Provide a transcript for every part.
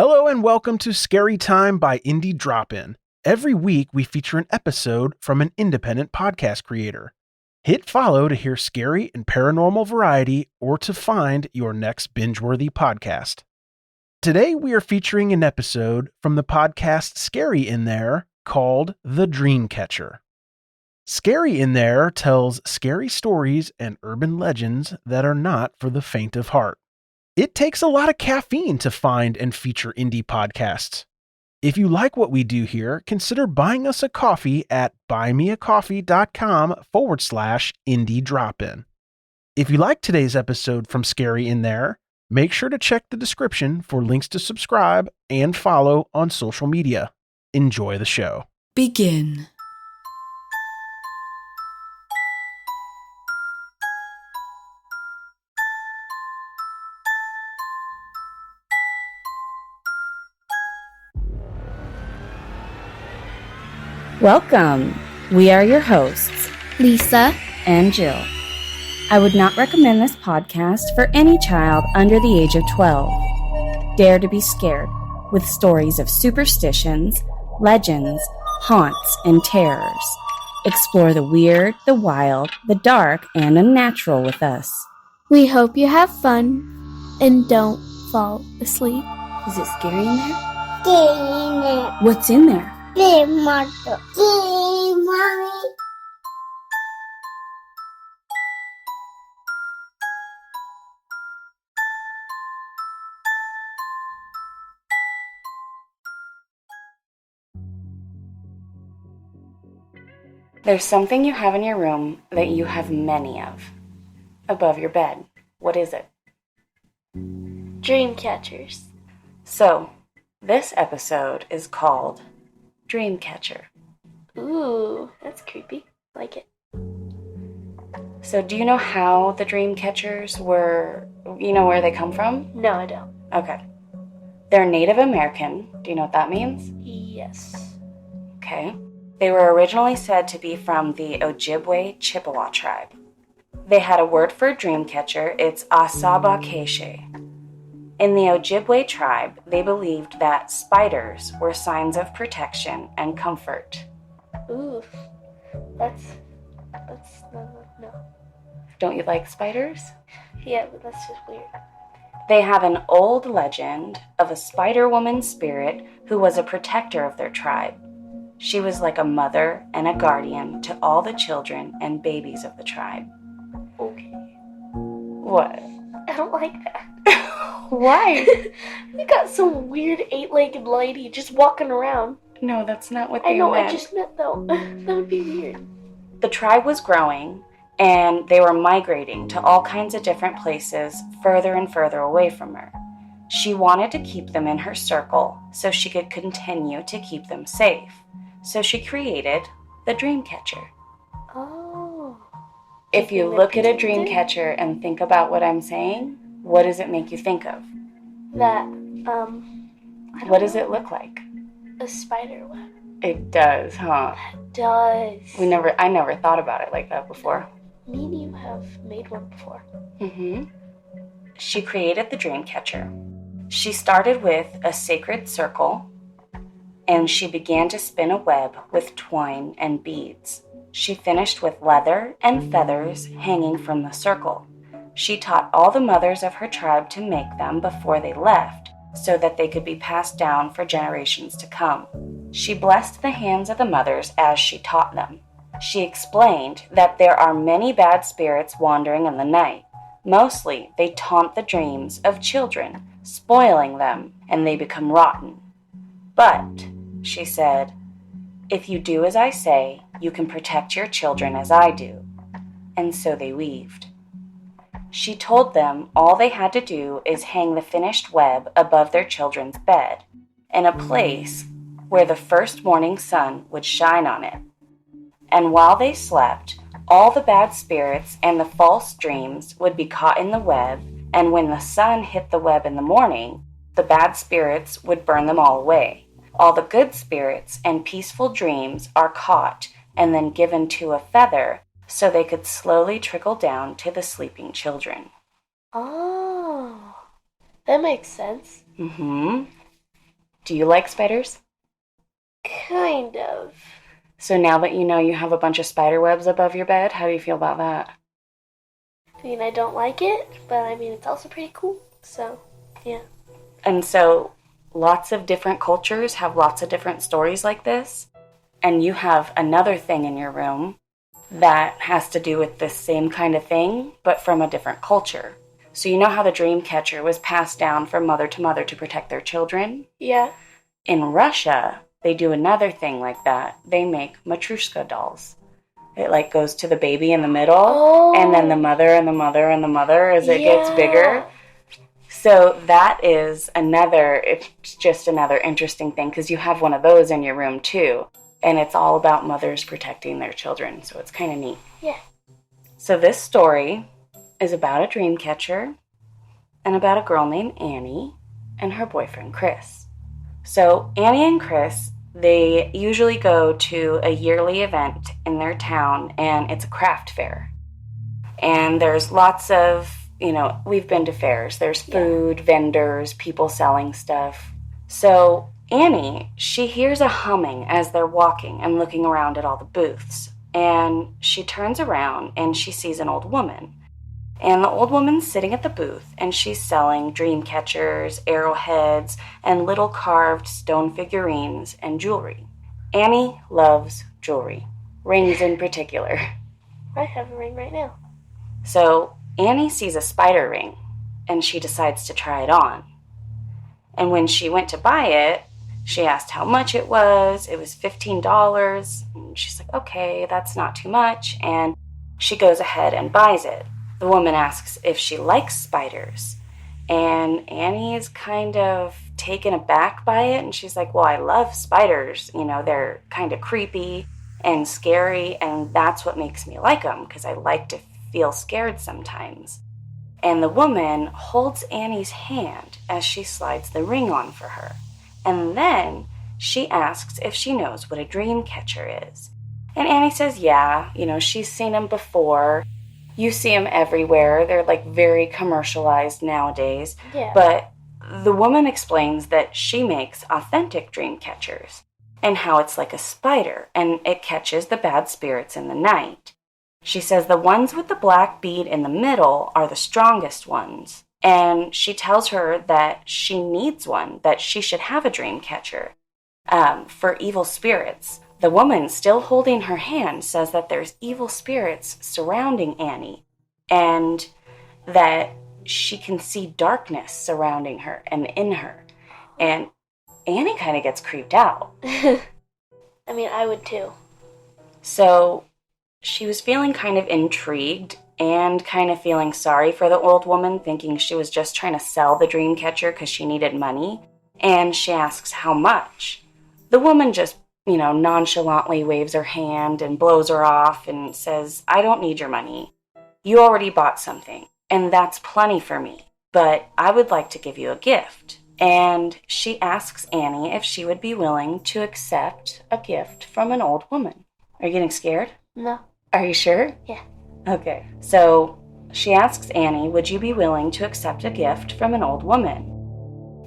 Hello and welcome to Scary Time by Indie Drop-In. Every week we feature an episode from an independent podcast creator. Hit follow to hear scary and paranormal variety or to find your next binge-worthy podcast. Today we are featuring an episode from the podcast Scary in There called The Dreamcatcher. Scary in There tells scary stories and urban legends that are not for the faint of heart. It takes a lot of caffeine to find and feature indie podcasts. If you like what we do here, consider buying us a coffee at buymeacoffee.com/indie drop-in. If you like today's episode from Scary in There, make sure to check the description for links to subscribe and follow on social media. Enjoy the show. Begin. Welcome. We are your hosts, Lisa and Jill. I would not recommend this podcast for any child under the age of 12. Dare to be scared with stories of superstitions, legends, haunts, and terrors. Explore the weird, the wild, the dark, and unnatural with us. We hope you have fun and don't fall asleep. Is it scary in there? Scary in there. What's in there? Mommy. Mommy. There's something you have in your room that you have many of. Above your bed. What is it? Dreamcatchers. So, this episode is called Dreamcatcher. Ooh, that's creepy. Like it. So do you know how the Dreamcatchers were, where they come from? No, I don't. Okay. They're Native American. Do you know what that means? Yes. Okay. They were originally said to be from the Ojibwe Chippewa tribe. They had a word for Dreamcatcher. It's Asabakeshe. In the Ojibwe tribe, they believed that spiders were signs of protection and comfort. Ooh, that's no. Don't you like spiders? Yeah, but that's just weird. They have an old legend of a spider woman spirit who was a protector of their tribe. She was like a mother and a guardian to all the children and babies of the tribe. Okay. What? I don't like that. Why? We got some weird 8-legged lady just walking around. No, that's not what they I know, meant. I just meant though. That would be weird. The tribe was growing, and they were migrating to all kinds of different places further and further away from her. She wanted to keep them in her circle so she could continue to keep them safe. So she created the Dreamcatcher. Oh. If you look at a Dreamcatcher and think about what I'm saying, what does it make you think of? That, What does it look like? a spider web. It does, huh? It does. I never thought about it like that before. Me and you have made one before. Mm-hmm. She created the Dreamcatcher. She started with a sacred circle, and she began to spin a web with twine and beads. She finished with leather and feathers hanging from the circle. She taught all the mothers of her tribe to make them before they left, so that they could be passed down for generations to come. She blessed the hands of the mothers as she taught them. She explained that there are many bad spirits wandering in the night. Mostly, they taunt the dreams of children, spoiling them, and they become rotten. But, she said, if you do as I say, you can protect your children as I do. And so they weaved. She told them all they had to do is hang the finished web above their children's bed, in a place where the first morning sun would shine on it. And while they slept, all the bad spirits and the false dreams would be caught in the web, and when the sun hit the web in the morning, the bad spirits would burn them all away. All the good spirits and peaceful dreams are caught and then given to a feather so they could slowly trickle down to the sleeping children. Oh, that makes sense. Mm-hmm. Do you like spiders? Kind of. So now that you know you have a bunch of spider webs above your bed, how do you feel about that? I mean, I don't like it, but I mean, it's also pretty cool. So, yeah. And so lots of different cultures have lots of different stories like this. And you have another thing in your room that has to do with the same kind of thing, but from a different culture. So you know how the dreamcatcher was passed down from mother to protect their children? Yeah. In Russia, they do another thing like that. They make matryoshka dolls. It like goes to the baby in the middle, and then the mother and the mother and the mother as it gets bigger. So that is it's just another interesting thing because you have one of those in your room too. And it's all about mothers protecting their children. So it's kind of neat. Yeah. So this story is about a dream catcher and about a girl named Annie and her boyfriend Chris. So Annie and Chris, they usually go to a yearly event in their town, and it's a craft fair. And there's lots of, we've been to fairs. There's food, vendors, people selling stuff. So Annie, she hears a humming as they're walking and looking around at all the booths. And she turns around and she sees an old woman. And the old woman's sitting at the booth, and she's selling dream catchers, arrowheads, and little carved stone figurines and jewelry. Annie loves jewelry, rings in particular. I have a ring right now. So Annie sees a spider ring, and she decides to try it on. And when she went to buy it, she asked how much it was. It was $15. And she's like, okay, that's not too much. And she goes ahead and buys it. The woman asks if she likes spiders. And Annie is kind of taken aback by it. And she's like, well, I love spiders. They're kind of creepy and scary. And that's what makes me like them, because I like to feel scared sometimes. And the woman holds Annie's hand as she slides the ring on for her. And then she asks if she knows what a dream catcher is. And Annie says, yeah, she's seen them before. You see them everywhere. They're like very commercialized nowadays. Yeah. But the woman explains that she makes authentic dream catchers and how it's like a spider and it catches the bad spirits in the night. She says the ones with the black bead in the middle are the strongest ones. And she tells her that she needs one, that she should have a dream catcher for evil spirits. The woman, still holding her hand, says that there's evil spirits surrounding Annie and that she can see darkness surrounding her and in her. And Annie kind of gets creeped out. I mean, I would too. So she was feeling kind of intrigued and kind of feeling sorry for the old woman, thinking she was just trying to sell the dream catcher because she needed money. And she asks how much. The woman just nonchalantly waves her hand and blows her off and says, I don't need your money. You already bought something, and that's plenty for me, but I would like to give you a gift. And she asks Annie if she would be willing to accept a gift from an old woman. Are you getting scared? No. Are you sure? Yeah. Okay, so she asks Annie, would you be willing to accept a gift from an old woman?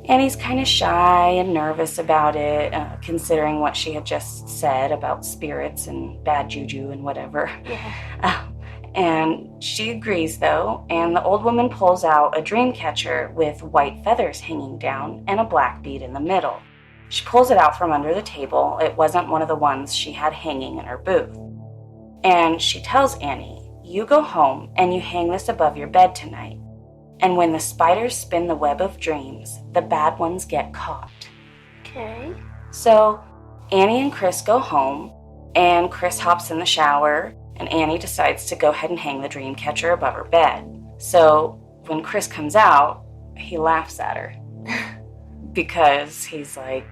Annie's kind of shy and nervous about it, considering what she had just said about spirits and bad juju and whatever. Yeah. And she agrees, though, and the old woman pulls out a dream catcher with white feathers hanging down and a black bead in the middle. She pulls it out from under the table. It wasn't one of the ones she had hanging in her booth. And she tells Annie, you go home and you hang this above your bed tonight. And when the spiders spin the web of dreams, the bad ones get caught. Okay. So Annie and Chris go home, and Chris hops in the shower, and Annie decides to go ahead and hang the dream catcher above her bed. So when Chris comes out, he laughs at her because he's like,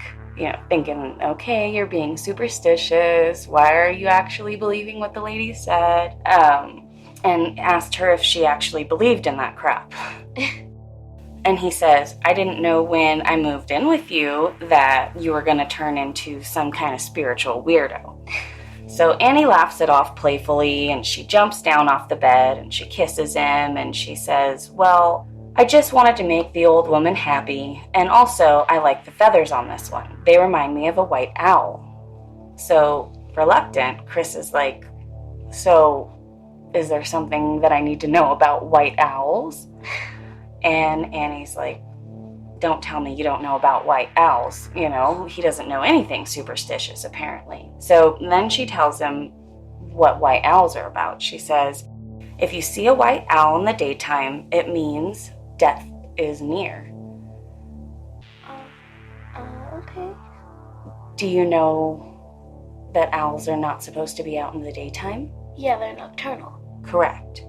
thinking, okay, you're being superstitious. Why are you actually believing what the lady said? And asked her if she actually believed in that crap. And he says, I didn't know when I moved in with you that you were going to turn into some kind of spiritual weirdo. So Annie laughs it off playfully, and she jumps down off the bed, and she kisses him, and she says, well, I just wanted to make the old woman happy, and also I like the feathers on this one. They remind me of a white owl. So, reluctant, Chris is like, so is there something that I need to know about white owls? And Annie's like, don't tell me you don't know about white owls. He doesn't know anything superstitious, apparently. So then she tells him what white owls are about. She says, if you see a white owl in the daytime, it means death is near. Okay. Do you know that owls are not supposed to be out in the daytime? Yeah, they're nocturnal. Correct.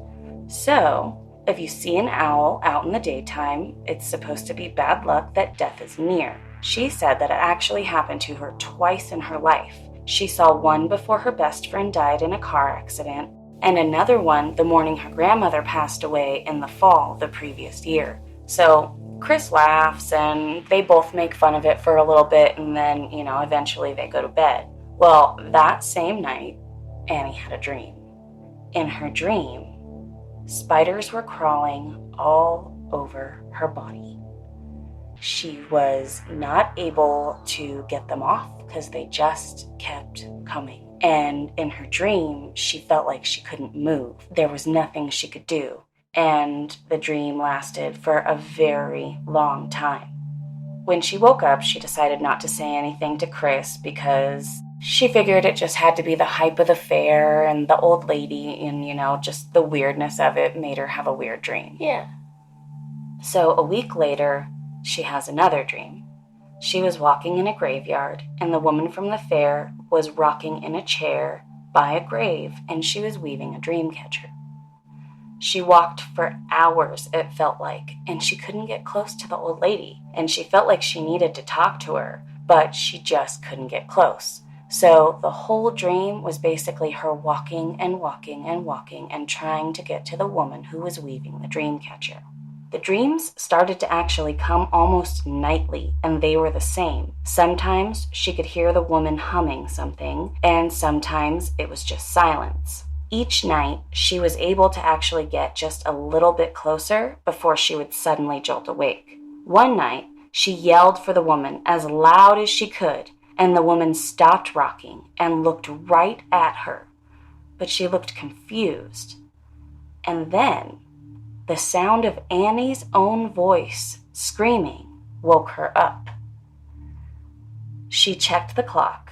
So, if you see an owl out in the daytime, it's supposed to be bad luck that death is near. She said that it actually happened to her twice in her life. She saw one before her best friend died in a car accident, and another one the morning her grandmother passed away in the fall the previous year. So Chris laughs, and they both make fun of it for a little bit, and then, eventually they go to bed. Well, that same night, Annie had a dream. In her dream, spiders were crawling all over her body. She was not able to get them off because they just kept coming. And in her dream, she felt like she couldn't move. There was nothing she could do. And the dream lasted for a very long time. When she woke up, she decided not to say anything to Chris because she figured it just had to be the hype of the fair and the old lady, and, just the weirdness of it made her have a weird dream. Yeah. So a week later, she has another dream. She was walking in a graveyard, and the woman from the fair was rocking in a chair by a grave, and she was weaving a dreamcatcher. She walked for hours, it felt like, and she couldn't get close to the old lady, and she felt like she needed to talk to her, but she just couldn't get close. So the whole dream was basically her walking and walking and walking and trying to get to the woman who was weaving the dreamcatcher. The dreams started to actually come almost nightly, and they were the same. Sometimes she could hear the woman humming something, and sometimes it was just silence. Each night, she was able to actually get just a little bit closer before she would suddenly jolt awake. One night, she yelled for the woman as loud as she could, and the woman stopped rocking and looked right at her. But she looked confused. And then, the sound of Annie's own voice screaming woke her up. She checked the clock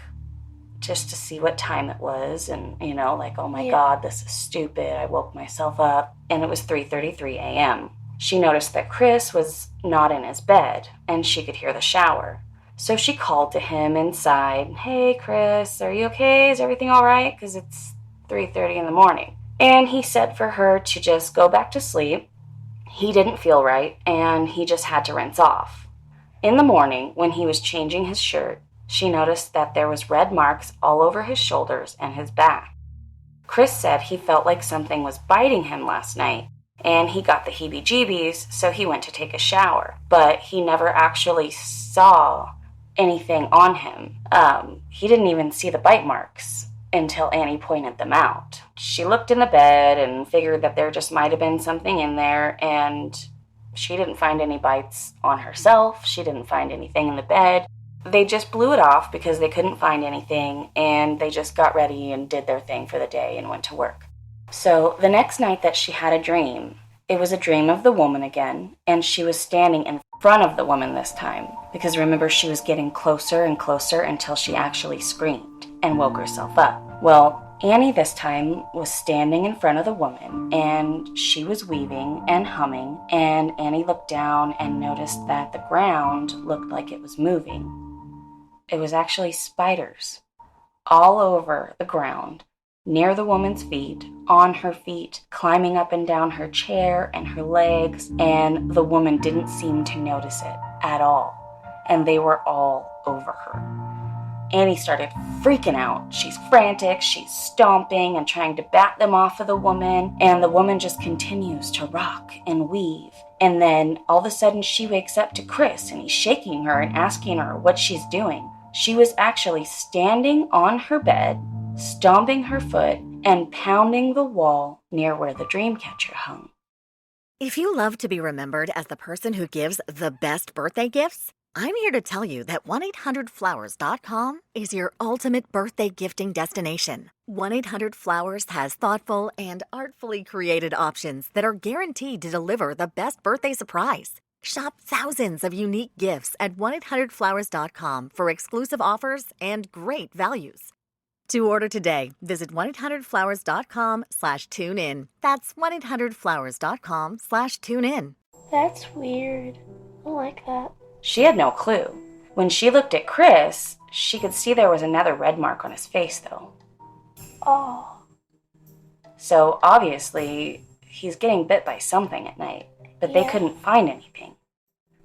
just to see what time it was, and, oh my God, this is stupid. I woke myself up, and it was 3:33 a.m. She noticed that Chris was not in his bed, and she could hear the shower. So she called to him inside, "Hey, Chris, are you okay? Is everything all right? Because it's 3:30 in the morning." And he said for her to just go back to sleep. He didn't feel right, and he just had to rinse off. In the morning, when he was changing his shirt, she noticed that there was red marks all over his shoulders and his back. Chris said he felt like something was biting him last night, and he got the heebie-jeebies, so he went to take a shower. But he never actually saw anything on him. He didn't even see the bite marks until Annie pointed them out. She looked in the bed and figured that there just might have been something in there, and she didn't find any bites on herself. She didn't find anything in the bed. They just blew it off because they couldn't find anything, and they just got ready and did their thing for the day and went to work. So the next night that she had a dream, it was a dream of the woman again, and she was standing in front of the woman this time, because remember, she was getting closer and closer until she actually screamed and woke herself up. Well, Annie this time was standing in front of the woman, and she was weaving and humming, and Annie looked down and noticed that the ground looked like it was moving. It was actually spiders all over the ground, near the woman's feet, on her feet, climbing up and down her chair and her legs, and the woman didn't seem to notice it at all, and they were all over her. Annie started freaking out. She's frantic, she's stomping and trying to bat them off of the woman, and the woman just continues to rock and weave. And then all of a sudden she wakes up to Chris, and he's shaking her and asking her what she's doing. She was actually standing on her bed, stomping her foot, and pounding the wall near where the dreamcatcher hung. If you love to be remembered as the person who gives the best birthday gifts, I'm here to tell you that 1-800-Flowers.com is your ultimate birthday gifting destination. 1-800-Flowers has thoughtful and artfully created options that are guaranteed to deliver the best birthday surprise. Shop thousands of unique gifts at 1-800-Flowers.com for exclusive offers and great values. To order today, visit 1-800-Flowers.com/tune-in. That's 1-800-Flowers.com/tune-in. That's weird. I don't like that. She had no clue. When she looked at Chris, she could see there was another red mark on his face, though. Oh. So obviously, he's getting bit by something at night, but they couldn't find anything.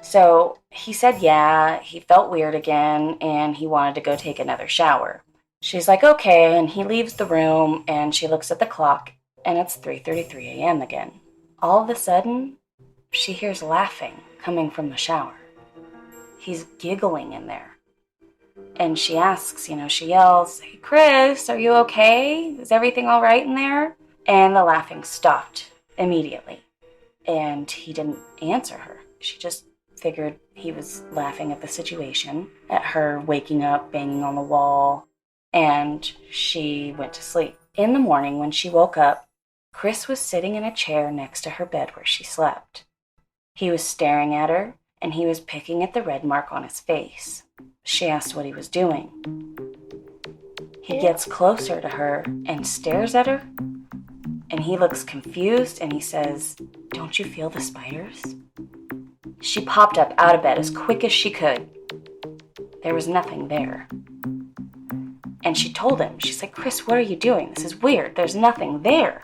So he said yeah, he felt weird again, and he wanted to go take another shower. She's like, okay, and he leaves the room, and she looks at the clock, and it's 3:33 a.m. again. All of a sudden, she hears laughing coming from the shower. He's giggling in there. And she asks, she yells, "Hey, Chris, are you okay? Is everything all right in there?" And the laughing stopped immediately. And he didn't answer her. She just figured he was laughing at the situation, at her waking up, banging on the wall, and she went to sleep. In the morning, when she woke up, Chris was sitting in a chair next to her bed where she slept. He was staring at her, and he was picking at the red mark on his face. She asked what he was doing. He gets closer to her and stares at her, and he looks confused, and he says, "Don't you feel the spiders?" She popped up out of bed as quick as she could. There was nothing there. And she told him, she's like, "Chris, what are you doing? This is weird. There's nothing there."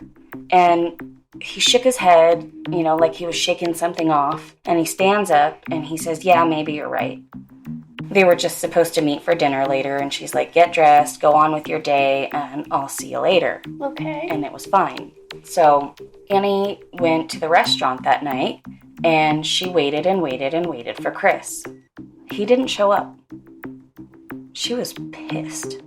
And he shook his head, like he was shaking something off. And he stands up and he says, "Yeah, maybe you're right." They were just supposed to meet for dinner later. And she's like, "Get dressed, go on with your day, and I'll see you later." Okay. And it was fine. So Annie went to the restaurant that night, and she waited and waited and waited for Chris. He didn't show up. She was pissed.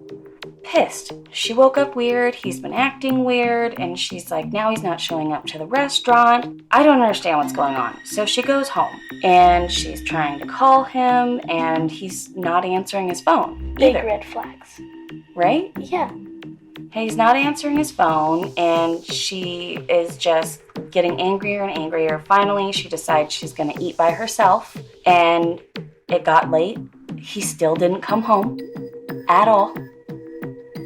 She woke up weird, he's been acting weird, and she's like, now he's not showing up to the restaurant. I don't understand what's going on. So she goes home, and she's trying to call him, and he's not answering his phone Big either. red flags. Right? Yeah. He's not answering his phone, and she is just getting angrier and angrier. Finally, she decides she's going to eat by herself, and it got late. He still didn't come home at all.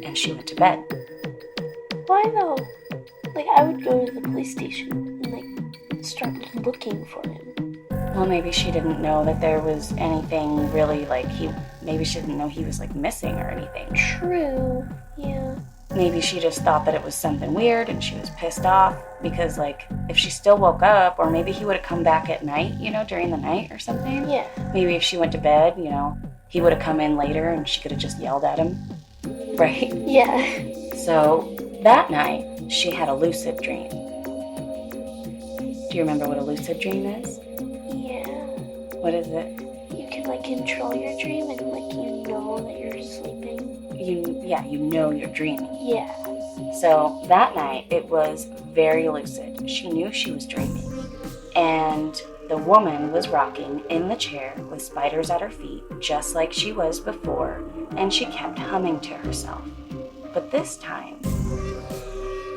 And she went to bed. Why though? I would go to the police station and start looking for him. Well, maybe she didn't know that there was anything really maybe she didn't know he was missing or anything. True. Yeah. Maybe she just thought that it was something weird and she was pissed off because if she still woke up, or maybe he would have come back at night, during the night or something. Yeah. Maybe if she went to bed, he would have come in later and she could have just yelled at him. Right? Yeah. So that night, she had a lucid dream. Do you remember what a lucid dream is? Yeah. What is it? You can control your dream and you know that you're sleeping. You know you're dreaming. Yeah. So that night, it was very lucid. She knew she was dreaming. And the woman was rocking in the chair with spiders at her feet, just like she was before, and she kept humming to herself. But this time,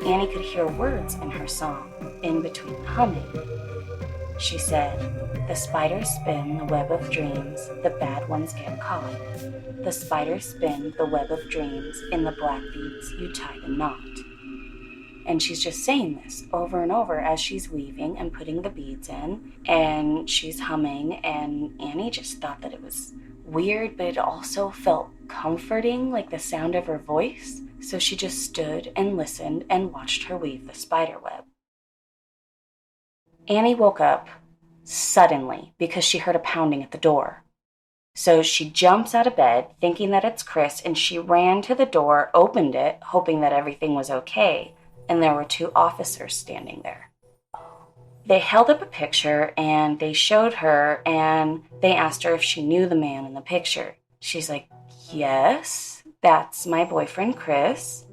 Annie could hear words in her song in between the humming. She said, "The spiders spin the web of dreams, the bad ones get caught. The spiders spin the web of dreams, in the black beads you tie the knot." And she's just saying this over and over as she's weaving and putting the beads in, and she's humming, and Annie just thought that it was weird, but it also felt comforting, like the sound of her voice. So she just stood and listened and watched her weave the spider web. Annie woke up suddenly because she heard a pounding at the door. So she jumps out of bed thinking that it's Chris, and she ran to the door, opened it, hoping that everything was okay. And there were 2 officers standing there. They held up a picture and they showed her, and they asked her if she knew the man in the picture. She's like, "Yes, that's my boyfriend Chris,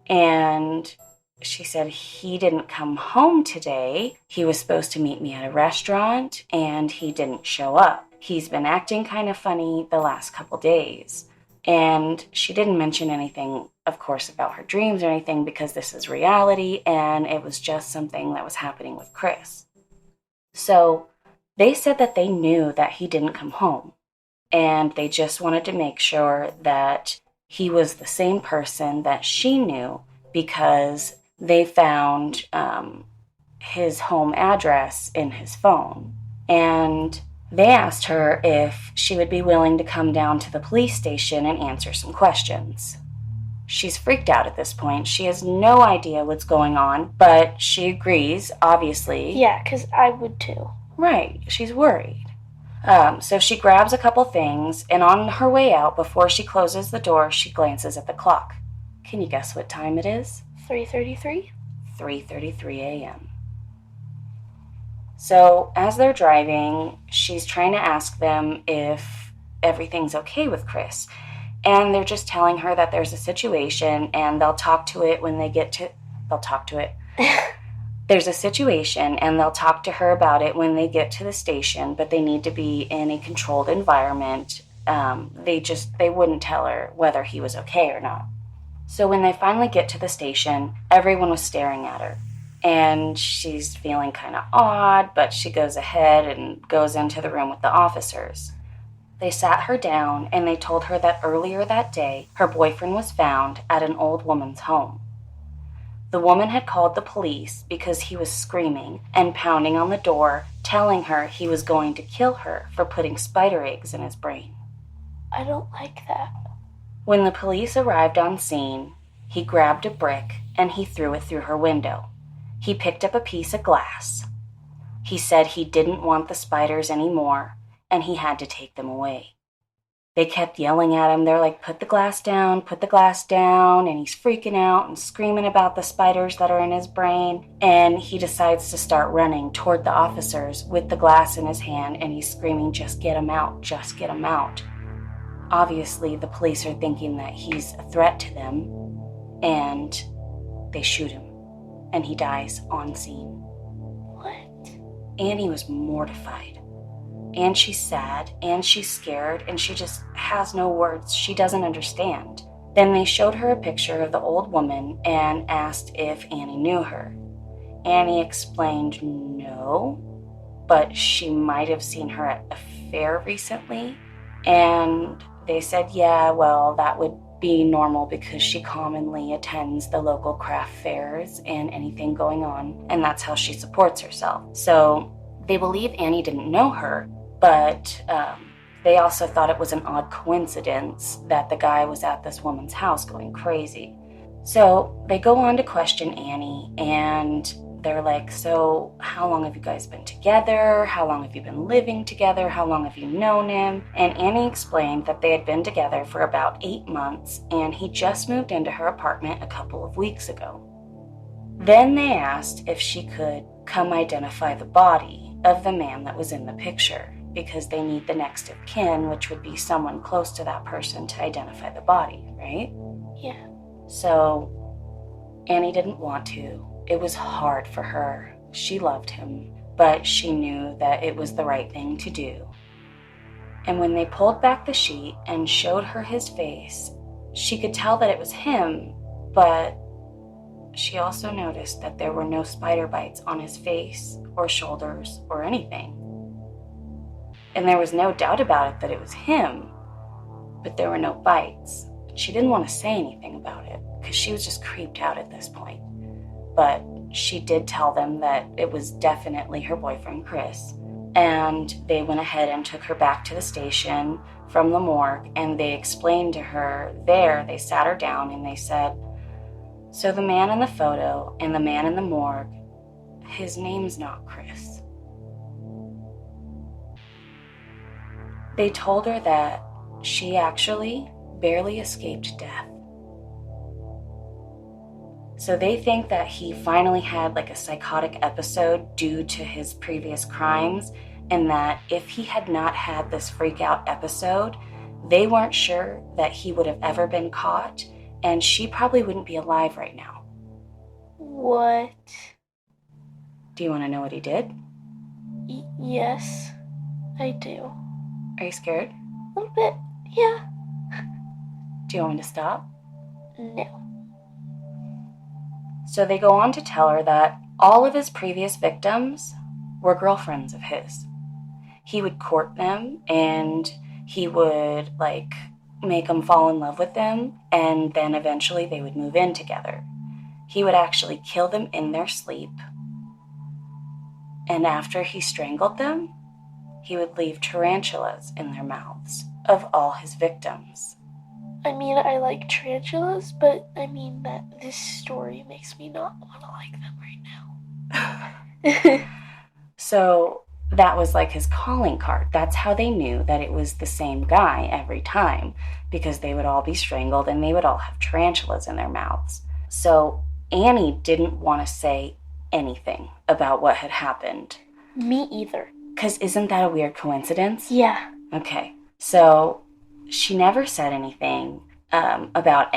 and She said, he didn't come home today. He was supposed to meet me at a restaurant, and he didn't show up. He's been acting kind of funny the last couple days. And she didn't mention anything, of course, about her dreams or anything, because this is reality, and it was just something that was happening with Chris. So they said that they knew that he didn't come home, and they just wanted to make sure that he was the same person that she knew, because they found his home address in his phone. And they asked her if she would be willing to come down to the police station and answer some questions. She's freaked out at this point. She has no idea what's going on, but she agrees, obviously. Yeah, because I would too. Right, she's worried. So she grabs a couple things, and on her way out, before she closes the door, she glances at the clock. Can you guess what time it is? 3:33? 3:33 a.m. So as they're driving, she's trying to ask them if everything's okay with Chris. And they're just telling her that there's a situation, and they'll talk to it when they get to... They'll talk to it. There's a situation, and they'll talk to her about it when they get to the station, but they need to be in a controlled environment. They wouldn't tell her whether he was okay or not. So when they finally get to the station, everyone was staring at her. And she's feeling kind of odd, but she goes ahead and goes into the room with the officers. They sat her down, and they told her that earlier that day, her boyfriend was found at an old woman's home. The woman had called the police because he was screaming and pounding on the door, telling her he was going to kill her for putting spider eggs in his brain. I don't like that. When the police arrived on scene, he grabbed a brick and he threw it through her window. He picked up a piece of glass. He said he didn't want the spiders anymore, and he had to take them away. They kept yelling at him. They're like, put the glass down, and he's freaking out and screaming about the spiders that are in his brain, and he decides to start running toward the officers with the glass in his hand, and he's screaming, just get him out, just get him out. Obviously, the police are thinking that he's a threat to them, and they shoot him, and he dies on scene. What? Annie was mortified. And she's sad, and she's scared, and she just has no words. She doesn't understand. Then they showed her a picture of the old woman and asked if Annie knew her. Annie explained no, but she might have seen her at a fair recently. And they said, yeah, well, that would be normal because she commonly attends the local craft fairs and anything going on, and that's how she supports herself. So they believe Annie didn't know her, but they also thought it was an odd coincidence that the guy was at this woman's house going crazy. So they go on to question Annie, and they're like, so how long have you guys been together? How long have you been living together? How long have you known him? And Annie explained that they had been together for about 8 months, and he just moved into her apartment a couple of weeks ago. Then they asked if she could come identify the body of the man that was in the picture, because they need the next of kin, which would be someone close to that person to identify the body, right? Yeah. So Annie didn't want to. It was hard for her. She loved him, but she knew that it was the right thing to do. And when they pulled back the sheet and showed her his face, she could tell that it was him, but she also noticed that there were no spider bites on his face or shoulders or anything. And there was no doubt about it that it was him, but there were no bites. She didn't want to say anything about it because she was just creeped out at this point. But she did tell them that it was definitely her boyfriend, Chris. And they went ahead and took her back to the station from the morgue, and they explained to her there, they sat her down and they said, so the man in the photo and the man in the morgue, his name's not Chris. They told her that she actually barely escaped death. So they think that he finally had like a psychotic episode due to his previous crimes, and that if he had not had this freak out episode, they weren't sure that he would have ever been caught, and she probably wouldn't be alive right now. What? Do you want to know what he did? Yes, I do. Are you scared? A little bit, yeah. Do you want me to stop? No. So they go on to tell her that all of his previous victims were girlfriends of his. He would court them, and he would, make them fall in love with them, and then eventually they would move in together. He would actually kill them in their sleep, and after he strangled them, he would leave tarantulas in their mouths of all his victims. I mean, I like tarantulas, but I mean that this story makes me not want to like them right now. So that was like his calling card. That's how they knew that it was the same guy every time, because they would all be strangled and they would all have tarantulas in their mouths. So Annie didn't want to say anything about what had happened. Me either. Because isn't that a weird coincidence? Yeah. Okay. So she never said anything about,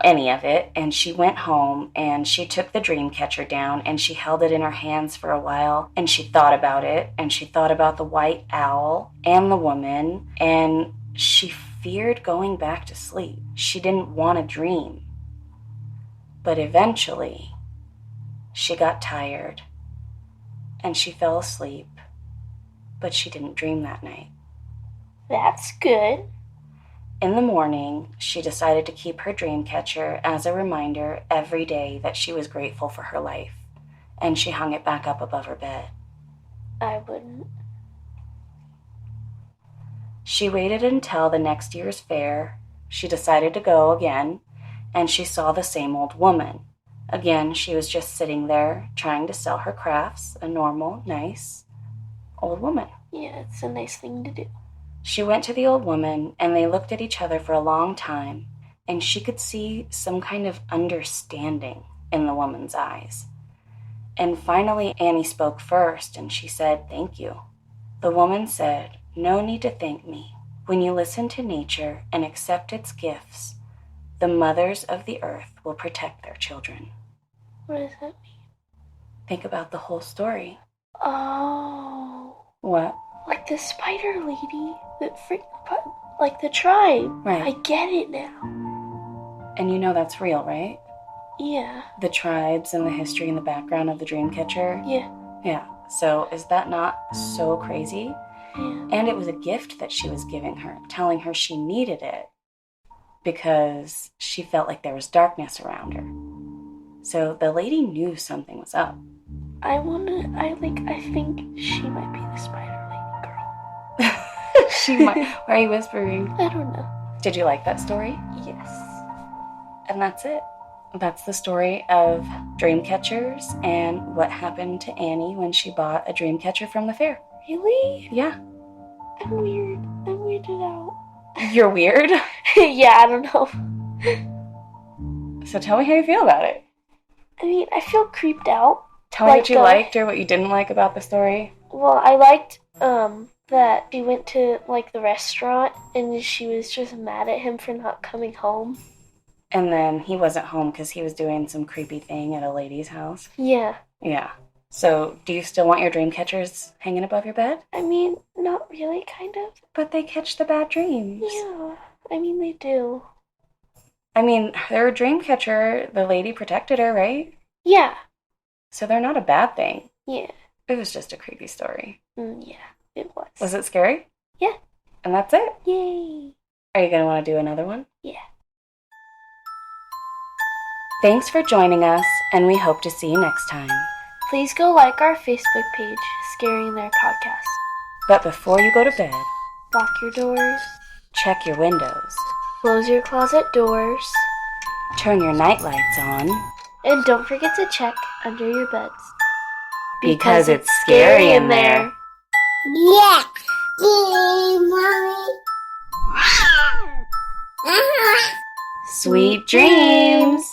any of it. And she went home and she took the dreamcatcher down and she held it in her hands for a while. And she thought about it. And she thought about the white owl and the woman. And she feared going back to sleep. She didn't want to dream. But eventually, she got tired and she fell asleep. But she didn't dream that night. That's good. In the morning, she decided to keep her dreamcatcher as a reminder every day that she was grateful for her life, and she hung it back up above her bed. I wouldn't. She waited until the next year's fair. She decided to go again, and she saw the same old woman. Again, she was just sitting there trying to sell her crafts, a normal, nice old woman. Yeah, it's a nice thing to do. She went to the old woman, and they looked at each other for a long time, and she could see some kind of understanding in the woman's eyes. And finally, Annie spoke first, and she said, "Thank you." The woman said, "No need to thank me. When you listen to nature and accept its gifts, the mothers of the earth will protect their children." What does that mean? Think about the whole story. Oh. What? Like the spider lady that like the tribe. Right. I get it now. And you know that's real, right? Yeah. The tribes and the history and the background of the dreamcatcher? Yeah. Yeah. So is that not so crazy? Yeah. And it was a gift that she was giving her, telling her she needed it because she felt like there was darkness around her. So the lady knew something was up. I think she might be the spider lady girl. She might. Why are you whispering? I don't know. Did you like that story? Yes. And that's it. That's the story of dreamcatchers and what happened to Annie when she bought a dreamcatcher from the fair. Really? Yeah. I'm weird. I'm weirded out. You're weird? Yeah, I don't know. So tell me how you feel about it. I mean, I feel creeped out. Tell me what you liked or what you didn't like about the story. Well, I liked that she went to the restaurant and she was just mad at him for not coming home. And then he wasn't home because he was doing some creepy thing at a lady's house. Yeah. Yeah. So do you still want your dream catchers hanging above your bed? I mean, not really, kind of. But they catch the bad dreams. Yeah. I mean, they do. I mean, they're a dream catcher. The lady protected her, right? Yeah. So they're not a bad thing. Yeah. It was just a creepy story. Yeah, it was. Was it scary? Yeah. And that's it? Yay. Are you going to want to do another one? Yeah. Thanks for joining us, and we hope to see you next time. Please go like our Facebook page, Scaring Their Podcast. But before you go to bed, Lock your doors. check your windows, Close your closet doors. turn your night lights on, And don't forget to check under your beds. because it's scary in there. Yeah. Yay, mommy. Sweet dreams!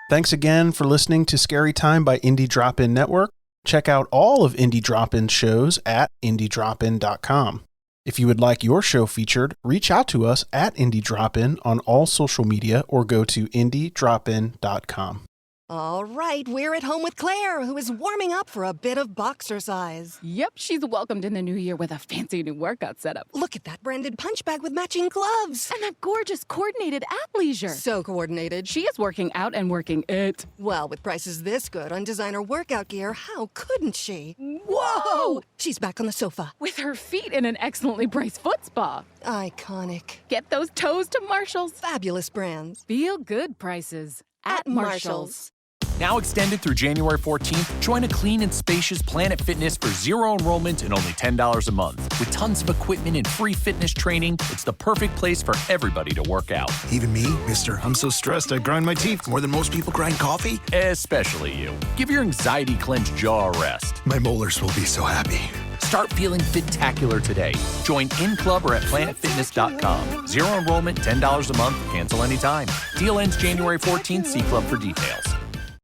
Thanks again for listening to Scary Time by Indie Drop-In Network. Check out all of Indie Drop-In shows at indiedropin.com. If you would like your show featured, reach out to us at Indie Drop-In on all social media or go to indiedropin.com. All right, we're at home with Claire, who is warming up for a bit of boxercise. Yep, she's welcomed in the new year with a fancy new workout setup. Look at that branded punch bag with matching gloves. And that gorgeous coordinated athleisure. So coordinated. She is working out and working it. Well, with prices this good on designer workout gear, how couldn't she? Whoa! She's back on the sofa. With her feet in an excellently priced foot spa. Iconic. Get those toes to Marshall's. Fabulous brands. Feel good prices at Marshall's. Now extended through January 14th, join a clean and spacious Planet Fitness for zero enrollment and only $10 a month. With tons of equipment and free fitness training, it's the perfect place for everybody to work out. Even me, mister. I'm so stressed I grind my teeth more than most people grind coffee. Especially you. Give your anxiety-clenched jaw a rest. My molars will be so happy. Start feeling fit-tacular today. Join in club or at planetfitness.com. Zero enrollment, $10 a month, cancel anytime. Deal ends January 14th. See club for details.